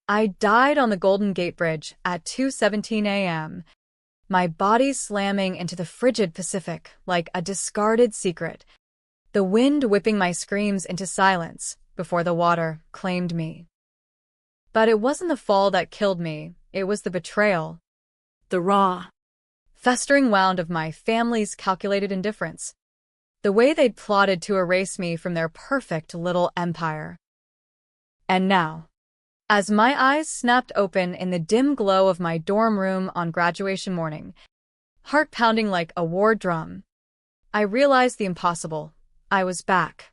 I died on the Golden Gate Bridge at 2:17 a.m., my body slamming into the frigid Pacific like a discarded secret, the wind whipping my screams into silence before the water claimed me. But it wasn't the fall that killed me, it was the betrayal. The raw, festering wound of my family's calculated indifference. The way they'd plotted to erase me from their perfect little empire. And now, as my eyes snapped open in the dim glow of my dorm room on graduation morning, heart pounding like a war drum, I realized the impossible. I was back.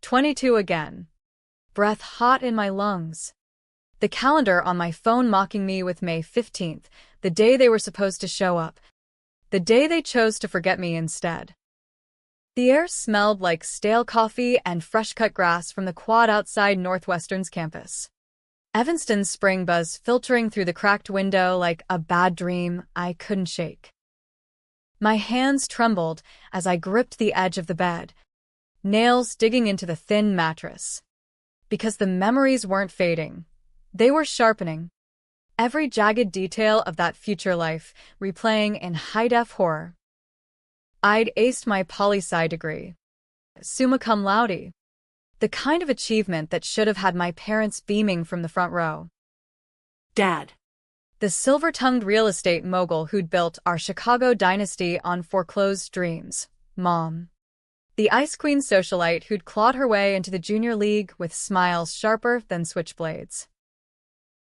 22 again. Breath hot in my lungs. The calendar on my phone mocking me with May 15th, the day they were supposed to show up. The day they chose to forget me instead. The air smelled like stale coffee and fresh-cut grass from the quad outside Northwestern's campus. Evanston's spring buzz filtering through the cracked window like a bad dream I couldn't shake. My hands trembled as I gripped the edge of the bed, nails digging into the thin mattress. Because the memories weren't fading. They were sharpening. Every jagged detail of that future life replaying in high-def horror. I'd aced my poli-sci degree. Summa cum laude. The kind of achievement that should have had my parents beaming from the front row. Dad. The silver-tongued real estate mogul who'd built our Chicago dynasty on foreclosed dreams. Mom. The ice queen socialite who'd clawed her way into the junior league with smiles sharper than switchblades.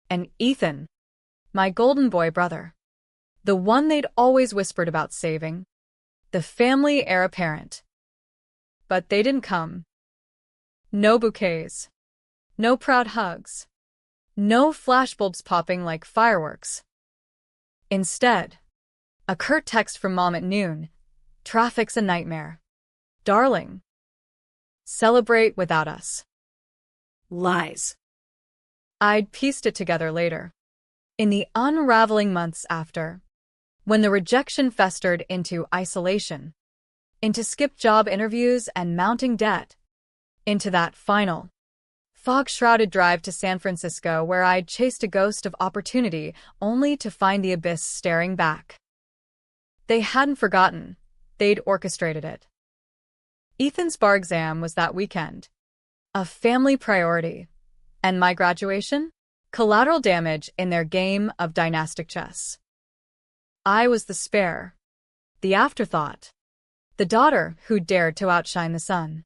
And Ethan. My golden boy brother. The one they'd always whispered about saving. The family heir apparent. But they didn't come. No bouquets. No proud hugs. No flashbulbs popping like fireworks. Instead, a curt text from Mom at noon. Traffic's a nightmare. Darling. Celebrate without us. Lies. I'd pieced it together later. In the unraveling months after. When the rejection festered into isolation. Into skipped job interviews and mounting debt. Into that final, fog-shrouded drive to San Francisco where I'd chased a ghost of opportunity only to find the abyss staring back. They hadn't forgotten. They'd orchestrated it. Ethan's bar exam was that weekend. A family priority. And my graduation? Collateral damage in their game of dynastic chess. I was the spare. The afterthought. The daughter who dared to outshine the sun.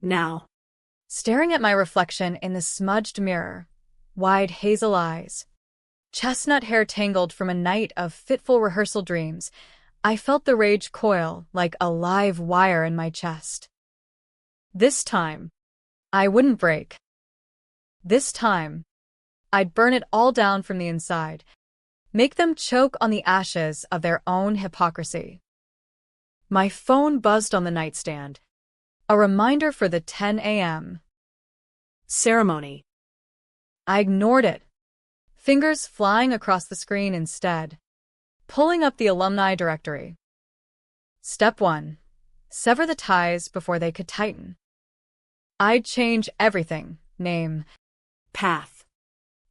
Now, staring at my reflection in the smudged mirror, wide hazel eyes, chestnut hair tangled from a night of fitful rehearsal dreams, I felt the rage coil like a live wire in my chest. This time, I wouldn't break. This time, I'd burn it all down from the inside, make them choke on the ashes of their own hypocrisy. My phone buzzed on the nightstand. A reminder for the 10 a.m. ceremony. I ignored it, fingers flying across the screen instead, pulling up the alumni directory. Step 1. Sever the ties before they could tighten. I'd change everything. Name. Path.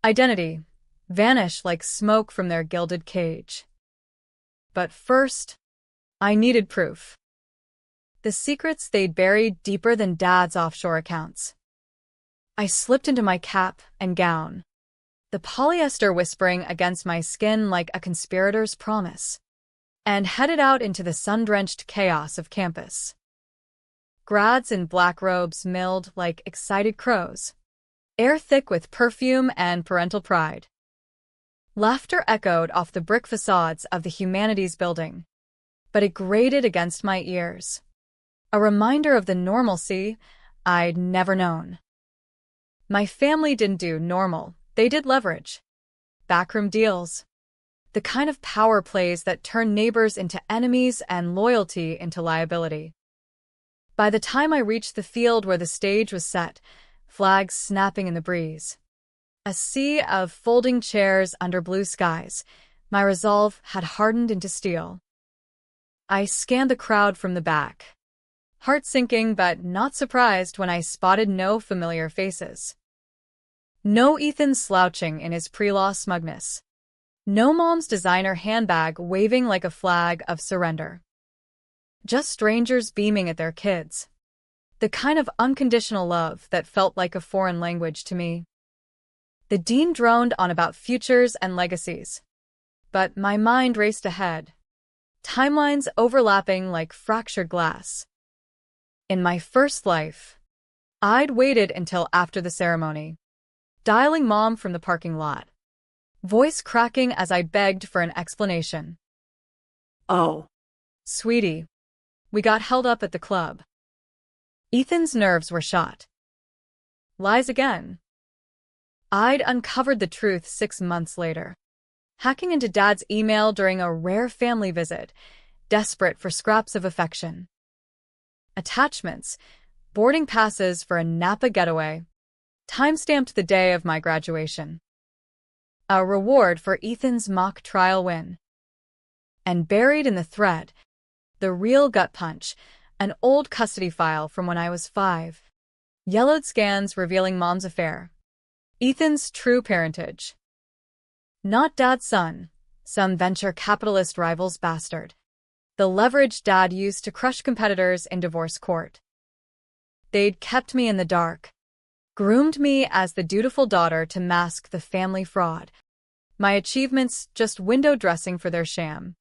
Identity. Vanish like smoke from their gilded cage. But first, I needed proof. The secrets they'd buried deeper than Dad's offshore accounts. I slipped into my cap and gown, the polyester whispering against my skin like a conspirator's promise, and headed out into the sun-drenched chaos of campus. Grads in black robes milled like excited crows, air thick with perfume and parental pride. Laughter echoed off the brick facades of the humanities building, but it grated against my ears. A reminder of the normalcy I'd never known. My family didn't do normal, they did leverage. Backroom deals. The kind of power plays that turn neighbors into enemies and loyalty into liability. By the time I reached the field where the stage was set, flags snapping in the breeze, a sea of folding chairs under blue skies, my resolve had hardened into steel. I scanned the crowd from the back. Heart sinking but not surprised when I spotted no familiar faces. No Ethan slouching in his pre-law smugness. No mom's designer handbag waving like a flag of surrender. Just strangers beaming at their kids. The kind of unconditional love that felt like a foreign language to me. The dean droned on about futures and legacies. But my mind raced ahead. Timelines overlapping like fractured glass. In my first life, I'd waited until after the ceremony, dialing Mom from the parking lot, voice cracking as I begged for an explanation. Oh, Sweetie, we got held up at the club. Ethan's nerves were shot. Lies again. I'd uncovered the truth 6 months later, hacking into Dad's email during a rare family visit, desperate for scraps of affection. Attachments, boarding passes for a Napa getaway, time-stamped the day of my graduation. A reward for Ethan's mock trial win. And buried in the thread, the real gut punch, an old custody file from when I was 5. Yellowed scans revealing Mom's affair. Ethan's true parentage. Not Dad's son, some venture capitalist rival's bastard. The leverage Dad used to crush competitors in divorce court. They'd kept me in the dark, groomed me as the dutiful daughter to mask the family fraud. My achievements just window dressing for their sham.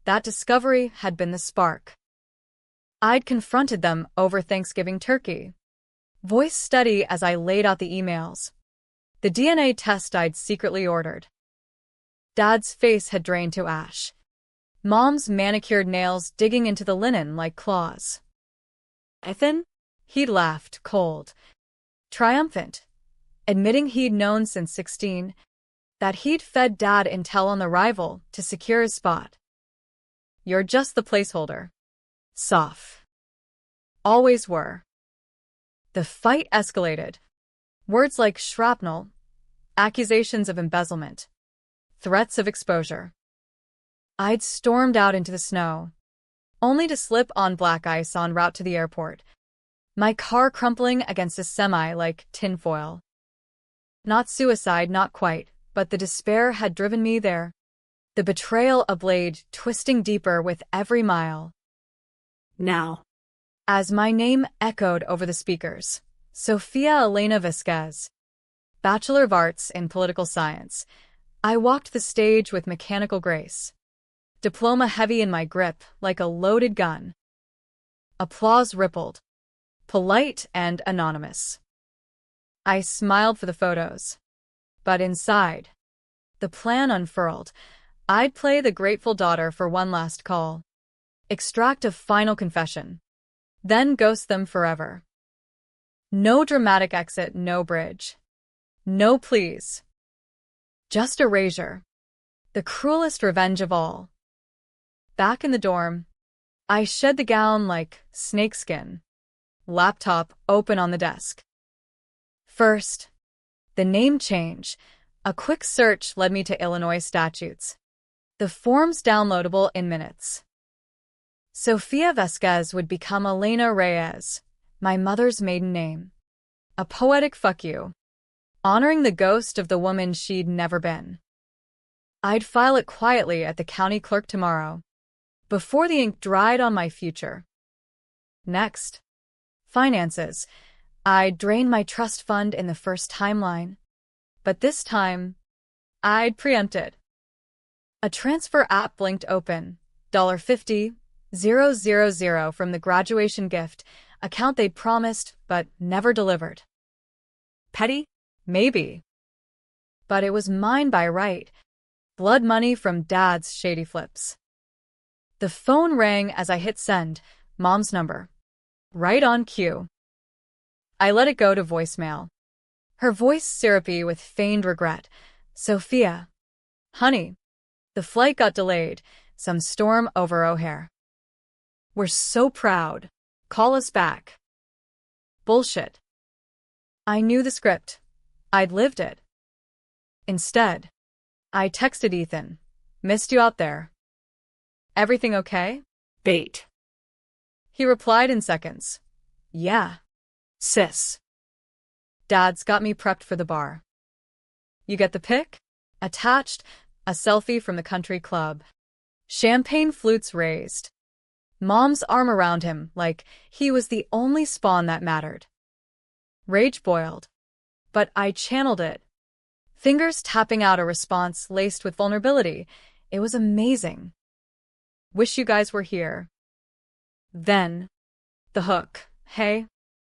That discovery had been the spark. I'd confronted them over Thanksgiving turkey. Voice steady as I laid out the emails. The DNA test I'd secretly ordered. Dad's face had drained to ash. Mom's manicured nails digging into the linen like claws. Ethan? He'd laughed, cold, triumphant, admitting he'd known since 16, that he'd fed Dad intel on the rival to secure his spot. You're just the placeholder. Soft. Always were. The fight escalated. Words like shrapnel, accusations of embezzlement, threats of exposure. I'd stormed out into the snow, only to slip on black ice en route to the airport, my car crumpling against a semi like tinfoil. Not suicide, not quite, but the despair had driven me there. The betrayal a blade twisting deeper with every mile. now. As my name echoed over the speakers, Sofia Elena Vasquez, Bachelor of Arts in Political Science, I walked the stage with mechanical grace. Diploma heavy in my grip like a loaded gun. Applause rippled, polite and anonymous. I smiled for the photos. But inside, the plan unfurled. I'd play the grateful daughter for one last call. Extract a final confession. Then ghost them forever. No dramatic exit, no bridge. No pleas. Just erasure. The cruelest revenge of all. Back in the dorm, I shed the gown like snakeskin. Laptop open on the desk. First, the name change. A quick search led me to Illinois statutes. The forms downloadable in minutes. Sofia Vasquez would become Elena Reyes, my mother's maiden name. A poetic fuck you, honoring the ghost of the woman she'd never been. I'd file it quietly at the county clerk tomorrow, before the ink dried on my future. Next, finances. I'd drain my trust fund in the first timeline, but this time, I'd preempt it. A transfer app blinked open, $50,000 from the graduation gift account they'd promised but never delivered. Petty? Maybe. But it was mine by right. Blood money from Dad's shady flips. The phone rang as I hit send, Mom's number. Right on cue. I let it go to voicemail. Her voice syrupy with feigned regret. Sophia. Honey. The flight got delayed. Some storm over O'Hare. We're so proud. Call us back. Bullshit. I knew the script. I'd lived it. Instead, I texted Ethan. Missed you out there. Everything okay? Bait. He replied in seconds. Yeah. Sis. Dad's got me prepped for the bar. You get the pic? Attached, a selfie from the country club. Champagne flutes raised. Mom's arm around him like he was the only spawn that mattered. Rage boiled. But I channeled it. Fingers tapping out a response laced with vulnerability. It was amazing. Wish you guys were here. Then, the hook. Hey,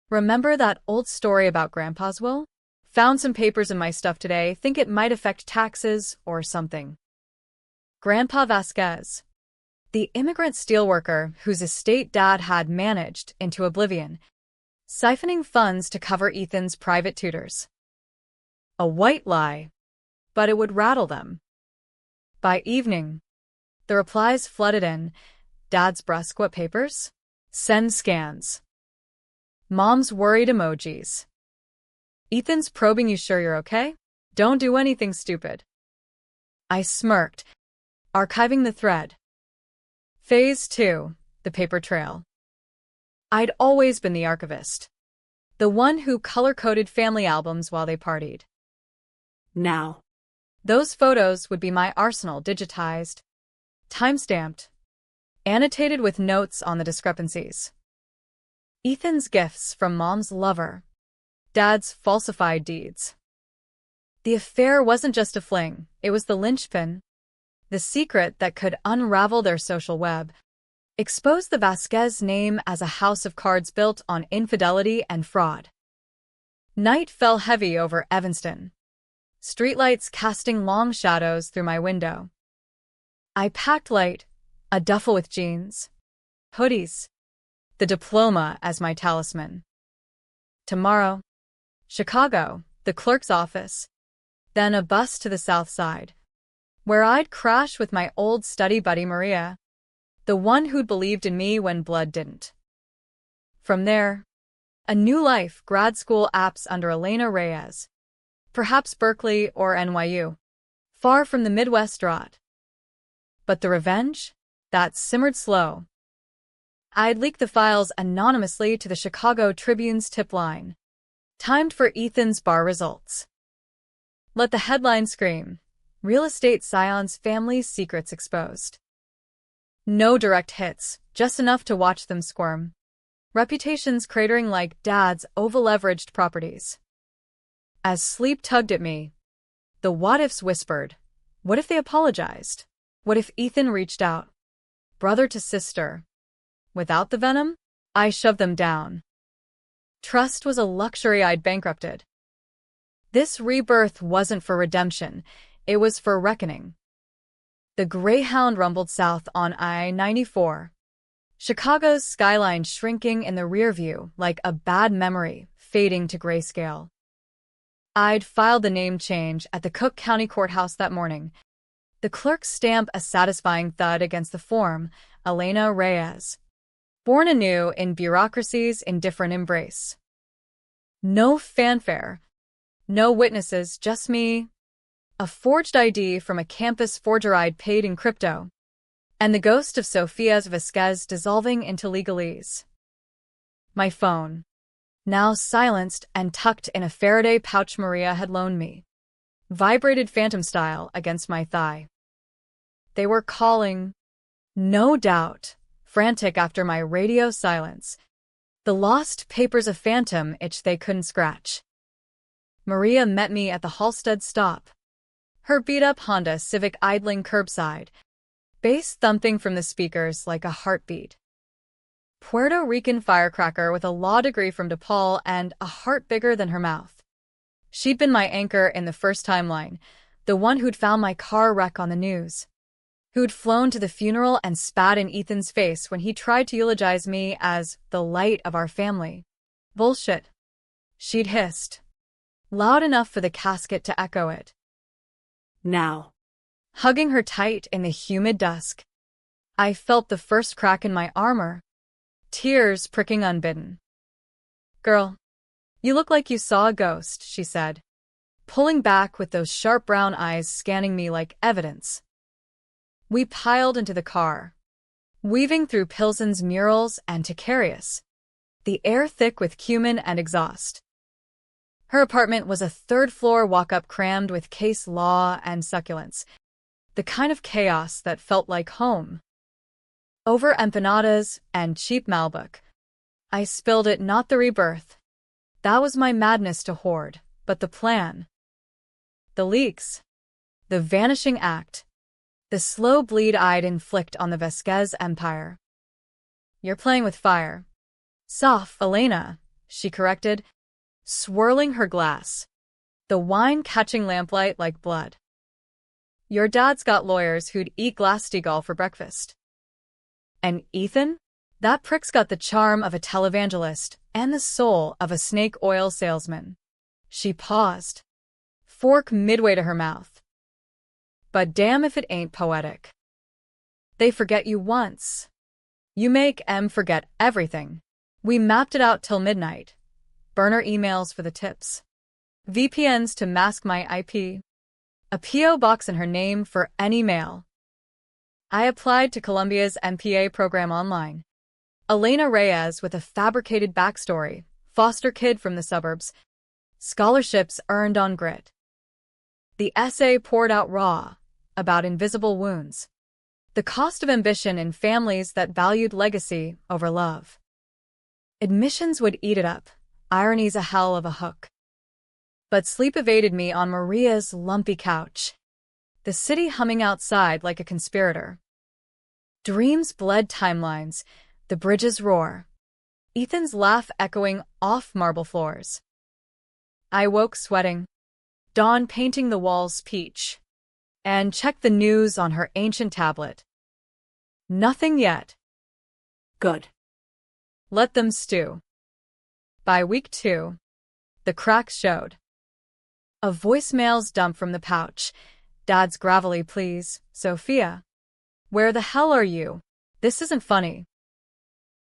remember that old story about Grandpa's will? Found some papers in my stuff today, think it might affect taxes or something. Grandpa Vasquez, the immigrant steelworker whose estate Dad had managed into oblivion, siphoning funds to cover Ethan's private tutors. A white lie, but it would rattle them. By evening, the replies flooded in. Dad's brusque, what papers? Send scans. Mom's worried emojis. Ethan's probing, you sure you're okay? Don't do anything stupid. I smirked, archiving the thread. Phase 2, the paper trail. I'd always been the archivist. The one who color-coded family albums while they partied. Now. Those photos would be my arsenal, digitized, time-stamped, annotated with notes on the discrepancies. Ethan's gifts from Mom's lover. Dad's falsified deeds. The affair wasn't just a fling, it was the linchpin, the secret that could unravel their social web, expose the Vasquez name as a house of cards built on infidelity and fraud. Night fell heavy over Evanston, streetlights casting long shadows through my window. I packed light, a duffel with jeans, hoodies, the diploma as my talisman. Tomorrow, Chicago, the clerk's office, then a bus to the south side, where I'd crash with my old study buddy Maria, the one who'd believed in me when blood didn't. From there, a new life, grad school apps under Elena Reyes, perhaps Berkeley or NYU, far from the Midwest drought. But the revenge? That simmered slow. I'd leak the files anonymously to the Chicago Tribune's tip line, timed for Ethan's bar results. Let the headline scream, Real Estate Scion's Family's Secrets Exposed. No direct hits, just enough to watch them squirm. Reputations cratering like Dad's over-leveraged properties. As sleep tugged at me, the what-ifs whispered. What if they apologized? What if Ethan reached out? Brother to sister. Without the venom, I shoved them down. Trust was a luxury I'd bankrupted. This rebirth wasn't for redemption, it was for reckoning. The Greyhound rumbled south on I-94. Chicago's skyline shrinking in the rearview like a bad memory, fading to grayscale. I'd filed the name change at the Cook County Courthouse that morning. The clerk's stamp a satisfying thud against the form, Elena Reyes. Born anew in bureaucracy's indifferent embrace. No fanfare. No witnesses, just me. A forged ID from a campus forger I'd paid in crypto. And the ghost of Sofia Vasquez dissolving into legalese. My phone. Now silenced and tucked in a Faraday pouch Maria had loaned me. Vibrated phantom style against my thigh. They were calling. No doubt. Frantic after my radio silence. The lost papers a phantom itch they couldn't scratch. Maria met me at the Halstead stop. Her beat-up Honda Civic idling curbside. Bass thumping from the speakers like a heartbeat. Puerto Rican firecracker with a law degree from DePaul and a heart bigger than her mouth. She'd been my anchor in the first timeline, the one who'd found my car wreck on the news. Who'd flown to the funeral and spat in Ethan's face when he tried to eulogize me as the light of our family. Bullshit. She'd hissed. Loud enough for the casket to echo it. Now. Hugging her tight in the humid dusk. I felt the first crack in my armor. Tears pricking unbidden. Girl, you look like you saw a ghost, she said, pulling back with those sharp brown eyes scanning me like evidence. We piled into the car, weaving through Pilsen's murals and Ticarius, the air thick with cumin and exhaust. Her apartment was a third-floor walk-up crammed with case law and succulents, the kind of chaos that felt like home. Over empanadas and cheap Malbec. I spilled it, not the rebirth. That was my madness to hoard, but the plan. The leaks. The vanishing act. The slow bleed I'd inflict on the Vasquez empire. You're playing with fire. Soft, Elena, she corrected, swirling her glass, the wine catching lamplight like blood. Your dad's got lawyers who'd eat Glass-Steagall for breakfast. And Ethan? That prick's got the charm of a televangelist and the soul of a snake oil salesman. She paused, fork midway to her mouth. But damn if it ain't poetic. They forget you once. You make M forget everything. We mapped it out till midnight. Burner emails for the tips. VPNs to mask my IP. A P.O. box in her name for any mail. I applied to Columbia's MPA program online. Elena Reyes with a fabricated backstory, foster kid from the suburbs. Scholarships earned on grit. The essay poured out raw, about invisible wounds. The cost of ambition in families that valued legacy over love. Admissions would eat it up, irony's a hell of a hook. But sleep evaded me on Maria's lumpy couch. The city humming outside like a conspirator. Dreams bled timelines, the bridges roar. Ethan's laugh echoing off marble floors. I woke sweating, dawn painting the walls peach, and checked the news on her ancient tablet. Nothing yet. Good. Let them stew. By week 2, the cracks showed. A voicemail's dumped from the pouch. Dad's gravelly pleas, Sophia. Where the hell are you? This isn't funny.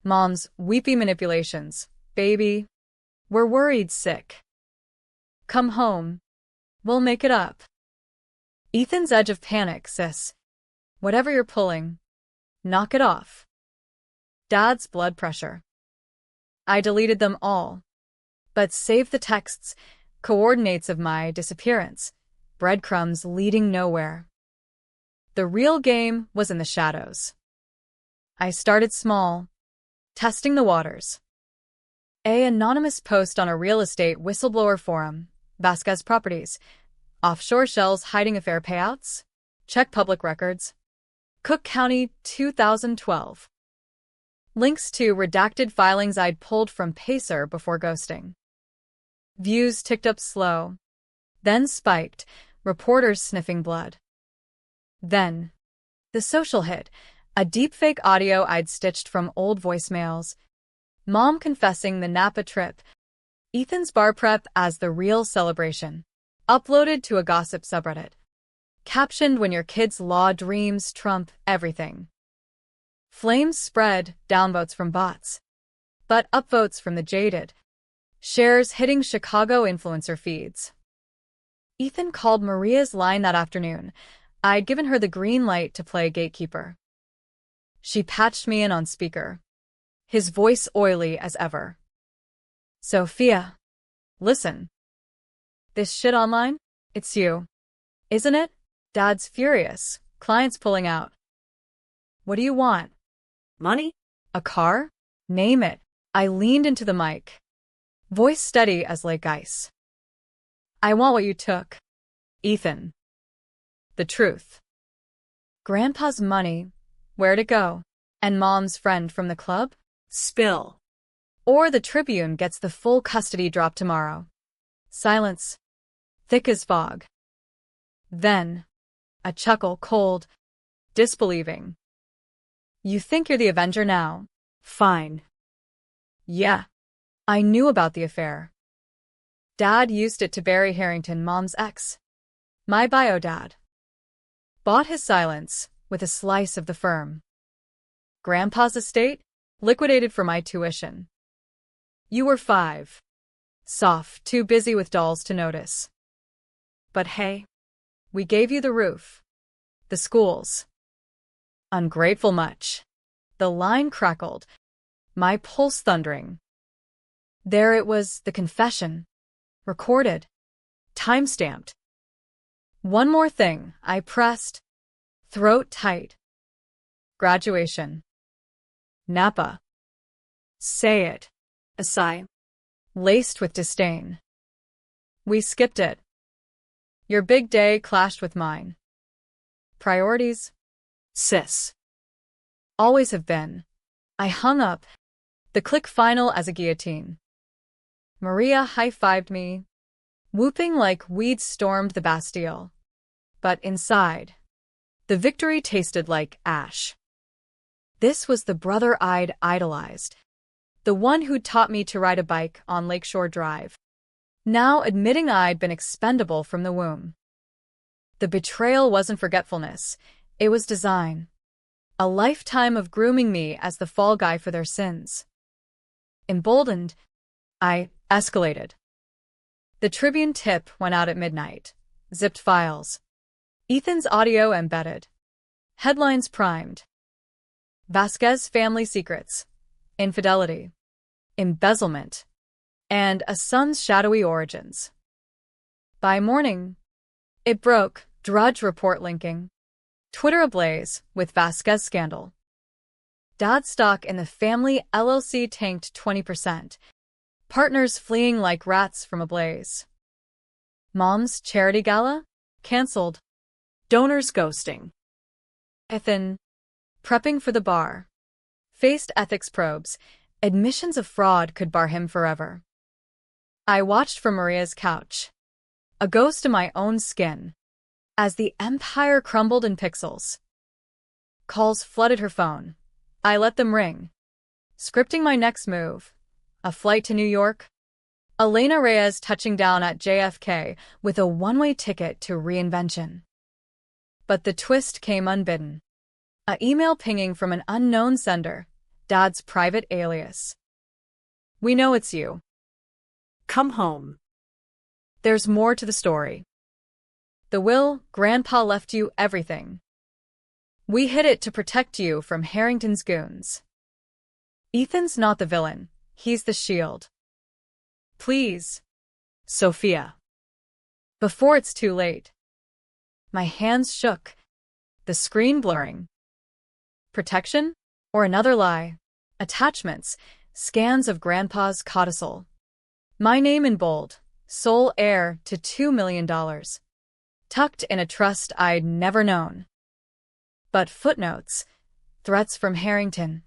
Mom's weepy manipulations. Baby, we're worried sick. Come home. We'll make it up. Ethan's edge of panic, sis. Whatever you're pulling, knock it off. Dad's blood pressure. I deleted them all, but saved the texts, coordinates of my disappearance, breadcrumbs leading nowhere. The real game was in the shadows. I started small, testing the waters. An anonymous post on a real estate whistleblower forum, Vasquez Properties, offshore shells hiding affair payouts, check public records. Cook County, 2012. Links to redacted filings I'd pulled from Pacer before ghosting. Views ticked up slow, then spiked, reporters sniffing blood. Then, the social hit, a deepfake audio I'd stitched from old voicemails. Mom confessing the Napa trip. Ethan's bar prep as the real celebration. Uploaded to a gossip subreddit. Captioned when your kids' law dreams trump everything. Flames spread, downvotes from bots. But upvotes from the jaded. Shares hitting Chicago influencer feeds. Ethan called Maria's line that afternoon. I'd given her the green light to play gatekeeper. She patched me in on speaker. His voice oily as ever. Sophia. Listen. This shit online? It's you. Isn't it? Dad's furious. Clients pulling out. What do you want? Money? A car? Name it. I leaned into the mic. Voice steady as lake ice. I want what you took. Ethan. The truth. Grandpa's money. Where'd it go? And Mom's friend from the club? Spill. Or the Tribune gets the full custody drop tomorrow. Silence. Thick as fog. Then, a chuckle, cold, disbelieving. You think you're the Avenger now? Fine. Yeah. I knew about the affair. Dad used it to bury Harrington, Mom's ex. My bio dad. Bought his silence with a slice of the firm. Grandpa's estate? Liquidated for my tuition. You were 5. Soft, too busy with dolls to notice. But hey, we gave you the roof. The schools. Ungrateful much. The line crackled, my pulse thundering. There it was, the confession. Recorded. Timestamped. One more thing, I pressed. Throat tight. Graduation. Napa. Say it. A sigh. Laced with disdain. We skipped it. Your big day clashed with mine. Priorities? Sis. Always have been. I hung up. The click final as a guillotine. Maria high-fived me, whooping like we'd stormed the Bastille. But inside, the victory tasted like ash. This was the brother I'd idolized, the one who'd taught me to ride a bike on Lakeshore Drive, now admitting I'd been expendable from the womb. The betrayal wasn't forgetfulness, it was design. A lifetime of grooming me as the fall guy for their sins. Emboldened, I escalated. The Tribune tip went out at midnight. Zipped files. Ethan's audio embedded. Headlines primed. Vasquez family secrets. Infidelity. Embezzlement. And a son's shadowy origins. By morning, it broke, Drudge report linking. Twitter ablaze with Vasquez scandal. Dad's stock in the family LLC tanked 20%. Partners fleeing like rats from a blaze. Mom's charity gala? Cancelled. Donors ghosting. Ethan, prepping for the bar. Faced ethics probes. Admissions of fraud could bar him forever. I watched from Maria's couch. A ghost in my own skin. As the empire crumbled in pixels. Calls flooded her phone. I let them ring. Scripting my next move. A flight to New York. Elena Reyes touching down at JFK with a one-way ticket to reinvention. But the twist came unbidden. A email pinging from an unknown sender, Dad's private alias. We know it's you. Come home. There's more to the story. The will, Grandpa left you everything. We hid it to protect you from Harrington's goons. Ethan's not the villain, he's the shield. Please, Sophia. Before it's too late. My hands shook, the screen blurring. Protection? Or another lie? Attachments, scans of Grandpa's codicil. My name in bold, sole heir to $2 million. Tucked in a trust I'd never known. But footnotes, threats from Harrington,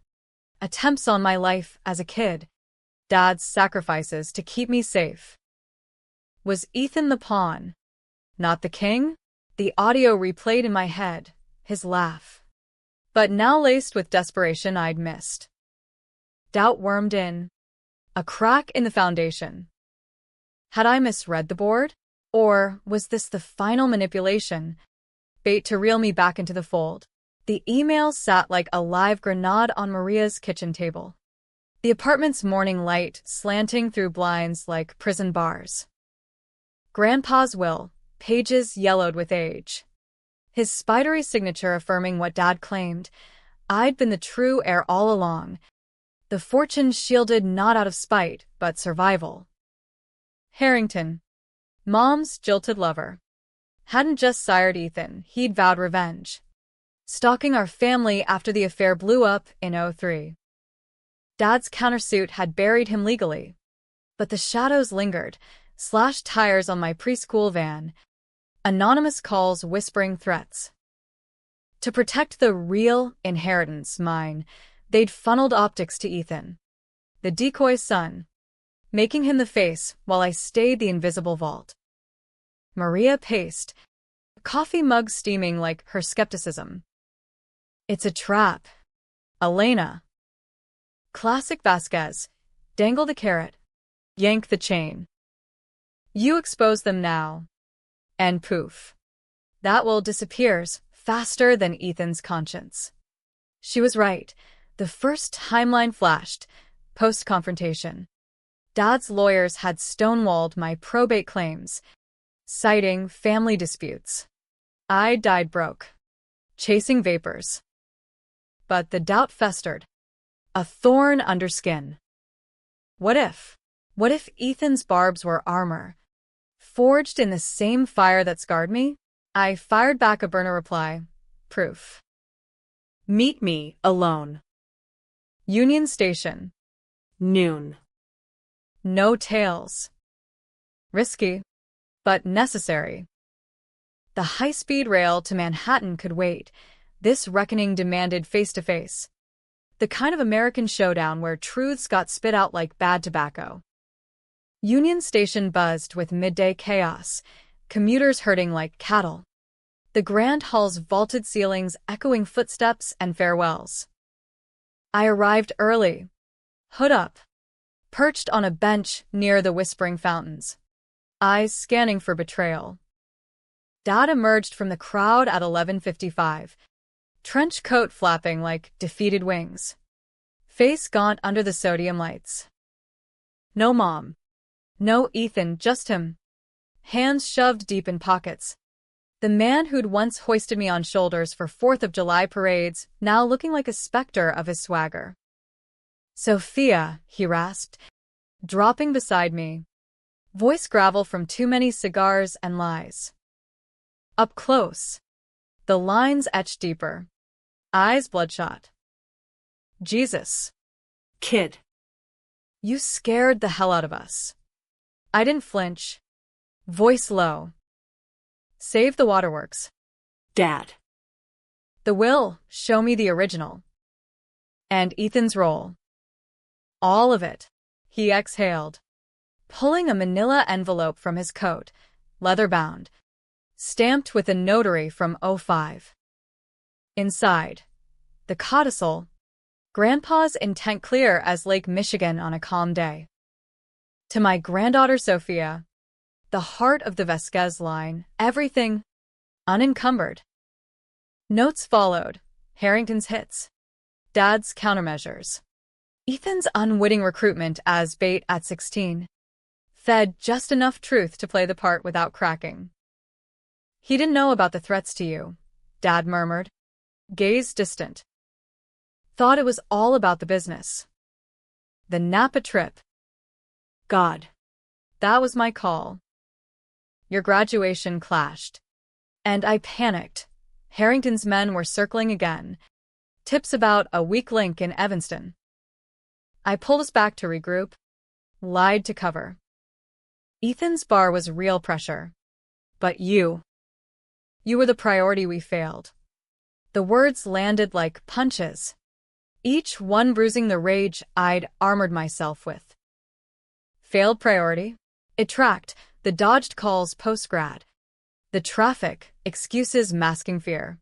attempts on my life as a kid, Dad's sacrifices to keep me safe. Was Ethan the pawn? Not the king? The audio replayed in my head, his laugh. But now laced with desperation I'd missed. Doubt wormed in. A crack in the foundation. Had I misread the board? Or was this the final manipulation? Bait to reel me back into the fold. The email sat like a live grenade on Maria's kitchen table. The apartment's morning light slanting through blinds like prison bars. Grandpa's will, pages yellowed with age. His spidery signature affirming what Dad claimed. I'd been the true heir all along. The fortune shielded not out of spite, but survival. Harrington, Mom's jilted lover. Hadn't just sired Ethan, he'd vowed revenge. Stalking our family after the affair blew up in '03. Dad's countersuit had buried him legally. But the shadows lingered, slashed tires on my preschool van. Anonymous calls whispering threats. To protect the real inheritance mine, they'd funneled optics to Ethan, the decoy son, making him the face while I stayed the invisible vault. Maria paced, coffee mug steaming like her skepticism. It's a trap. Elena. Classic Vasquez. Dangle the carrot. Yank the chain. You expose them now. And poof. That will disappears faster than Ethan's conscience. She was right. The first timeline flashed, post-confrontation. Dad's lawyers had stonewalled my probate claims, citing family disputes. I died broke, chasing vapors. But the doubt festered, a thorn under skin. What if? What if Ethan's barbs were armor, Forged in the same fire that scarred me? I fired back a burner reply. Proof. Meet me alone. Union Station. Noon. No tails. Risky, but necessary. The high-speed rail to Manhattan could wait. This reckoning demanded face-to-face. The kind of American showdown where truths got spit out like bad tobacco. Union Station buzzed with midday chaos, commuters herding like cattle. The Grand Hall's vaulted ceilings echoing footsteps and farewells. I arrived early, hood up, perched on a bench near the whispering fountains, eyes scanning for betrayal. Dad emerged from the crowd at 11:55, trench coat flapping like defeated wings, face gaunt under the sodium lights. No mom. No Ethan, just him. Hands shoved deep in pockets. The man who'd once hoisted me on shoulders for 4th of July parades, now looking like a specter of his swagger. Sophia, he rasped, dropping beside me. Voice gravel from too many cigars and lies. Up close. The lines etched deeper. Eyes bloodshot. Jesus. Kid. You scared the hell out of us. I didn't flinch. Voice low. Save the waterworks. Dad. The will, show me the original. And Ethan's role. All of it. He exhaled, pulling a manila envelope from his coat, leather-bound, stamped with a notary from '05. Inside, the codicil, Grandpa's intent clear as Lake Michigan on a calm day. To my granddaughter Sophia, the heart of the Vasquez line, everything unencumbered. Notes followed, Harrington's hits, Dad's countermeasures, Ethan's unwitting recruitment as bait at 16, fed just enough truth to play the part without cracking. He didn't know about the threats to you, Dad murmured, gaze distant. Thought it was all about the business. The Napa trip. God. That was my call. Your graduation clashed. And I panicked. Harrington's men were circling again. Tips about a weak link in Evanston. I pulled us back to regroup. Lied to cover. Ethan's bar was real pressure. But you. You were the priority we failed. The words landed like punches, each one bruising the rage I'd armored myself with. Failed priority? It tracked, the dodged calls post-grad. The traffic, excuses masking fear.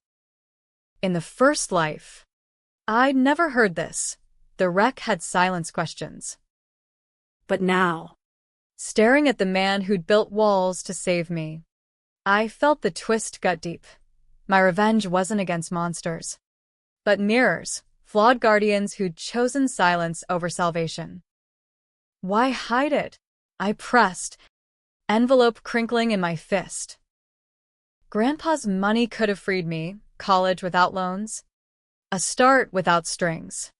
In the first life, I'd never heard this. The wreck had silence questions. But now, staring at the man who'd built walls to save me, I felt the twist gut deep. My revenge wasn't against monsters, but mirrors, flawed guardians who'd chosen silence over salvation. Why hide it? I pressed, envelope crinkling in my fist. Grandpa's money could have freed me, college without loans, a start without strings.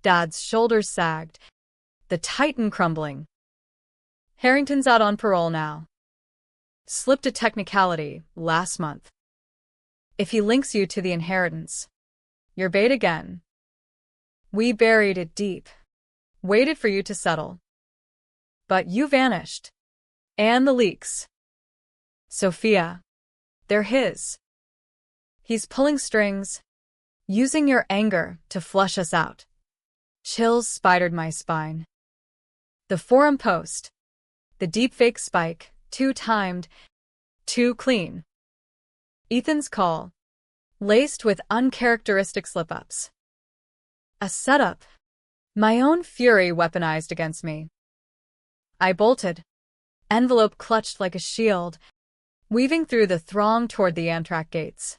Dad's shoulders sagged, the titan crumbling. Harrington's out on parole now. Slipped a technicality last month. If he links you to the inheritance, you're bait again. We buried it deep, waited for you to settle. But you vanished. And the leaks. Sophia, they're his. He's pulling strings, using your anger to flush us out. Chills spidered my spine. The forum post, the deepfake spike, too timed, too clean. Ethan's call, laced with uncharacteristic slip-ups. A setup, my own fury weaponized against me. I bolted, envelope clutched like a shield, weaving through the throng toward the Amtrak gates.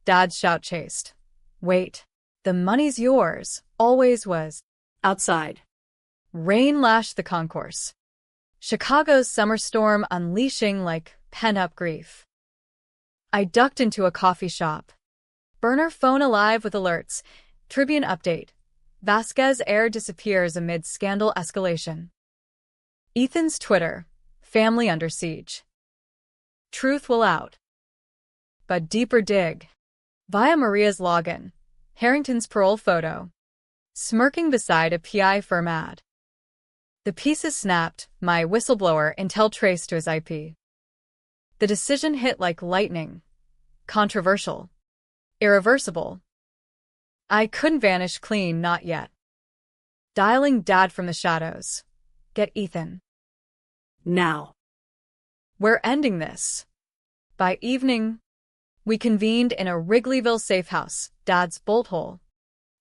Dad's shout chased. Wait, the money's yours, always was. Outside. Rain lashed the concourse. Chicago's summer storm unleashing like pent-up grief. I ducked into a coffee shop. Burner phone alive with alerts. Tribune update. Vasquez heir disappears amid scandal escalation. Ethan's Twitter. Family under siege. Truth will out. But deeper dig. Via Maria's login. Harrington's parole photo. Smirking beside a PI firm ad. The pieces snapped, my whistleblower intel traced to his IP. The decision hit like lightning. Controversial. Irreversible. I couldn't vanish clean, not yet. Dialing Dad from the shadows. Get Ethan. Now. We're ending this. By evening, we convened in a Wrigleyville safe house, Dad's bolt hole.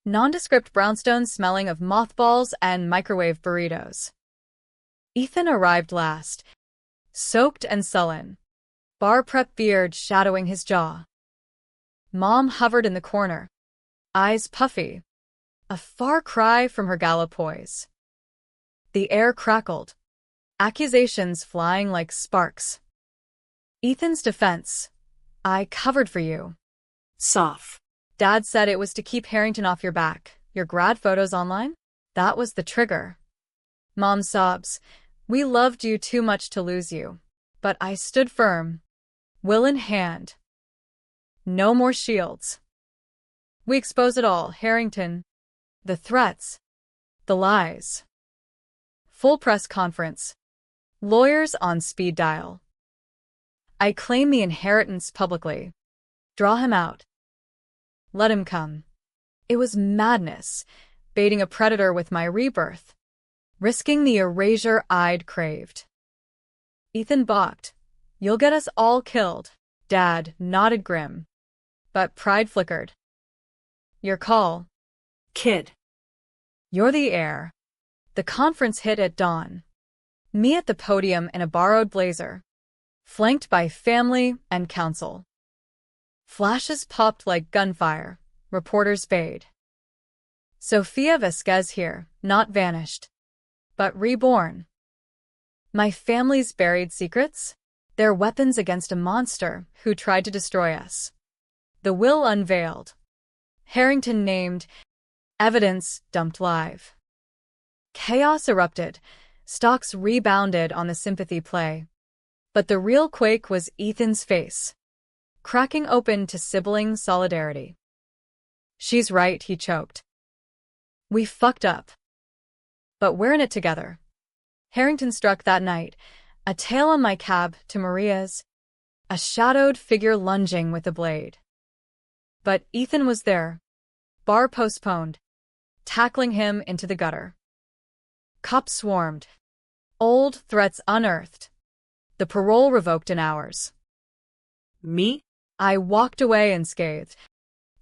Nondescript brownstone smelling of mothballs and microwave burritos. Ethan arrived last, soaked and sullen, bar prep beard shadowing his jaw. Mom hovered in the corner, eyes puffy, a far cry from her gala poise. The air crackled, accusations flying like sparks. Ethan's defense, I covered for you. Soft. Dad said it was to keep Harrington off your back. Your grad photos online? That was the trigger. Mom sobs. We loved you too much to lose you. But I stood firm, will in hand. No more shields. We expose it all, Harrington. The threats. The lies. Full press conference. Lawyers on speed dial. I claim the inheritance publicly. Draw him out. Let him come. It was madness, baiting a predator with my rebirth, risking the erasure I'd craved. Ethan balked. You'll get us all killed. Dad nodded grim, but pride flickered. Your call. Kid. You're the heir. The conference hit at dawn. Me at the podium in a borrowed blazer, flanked by family and counsel. Flashes popped like gunfire. Reporters bayed. Sofia Vasquez here, not vanished, but reborn. My family's buried secrets? They're weapons against a monster who tried to destroy us. The will unveiled. Harrington named. Evidence dumped live. Chaos erupted. Stocks rebounded on the sympathy play. But the real quake was Ethan's face, cracking open to sibling solidarity. She's right, he choked. We fucked up. But we're in it together. Harrington struck that night, a tail on my cab to Maria's, a shadowed figure lunging with a blade. But Ethan was there. Bar postponed, tackling him into the gutter. Cops swarmed. Old threats unearthed. The parole revoked in hours. Me? I walked away unscathed.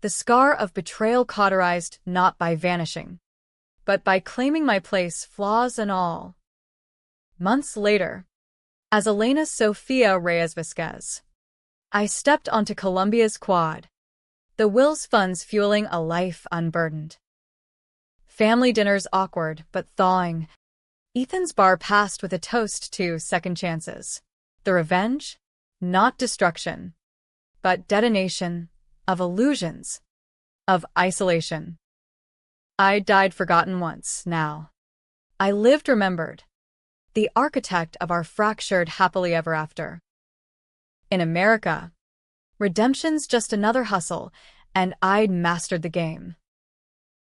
The scar of betrayal cauterized not by vanishing, but by claiming my place, flaws and all. Months later, as Elena Sofia Reyes Vasquez, I stepped onto Columbia's quad, the will's funds fueling a life unburdened. Family dinners awkward but thawing. Ethan's bar passed with a toast to second chances. The revenge? Not destruction, but detonation of illusions, of isolation. I died forgotten once, now. I lived remembered, the architect of our fractured happily ever after. In America, redemption's just another hustle, and I'd mastered the game.